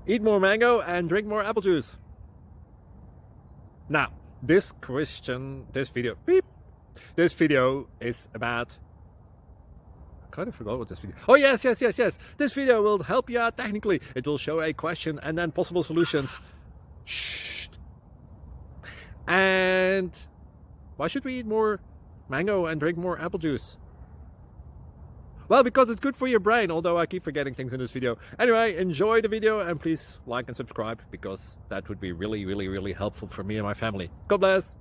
Eat more mango and drink more apple juice. Now, this video is about, I kind of forgot what this video. Oh, yes. This video will help you out technically. It will show a question and then possible solutions. Shh. And why should we eat more mango and drink more apple juice? Well, because it's good for your brain, although I keep forgetting things in this video. Anyway, enjoy the video and please like and subscribe, because that would be really helpful for me and my family. God bless!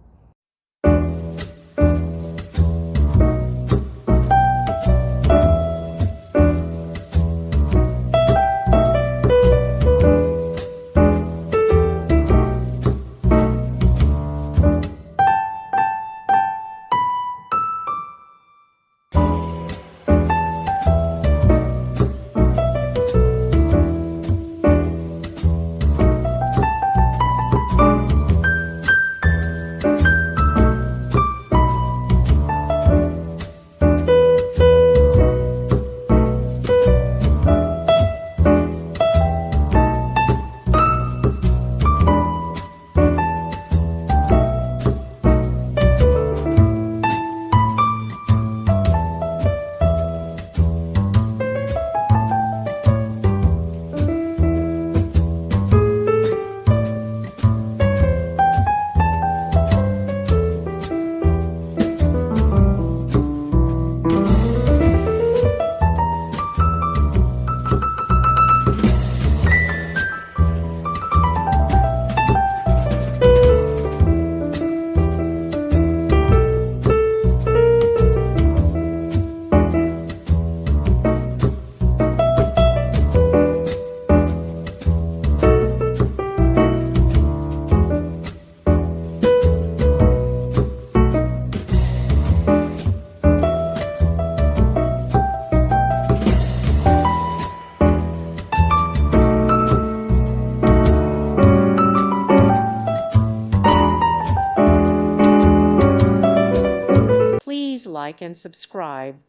Please like and subscribe.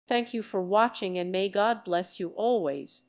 Thank you for watching, and may God bless you always.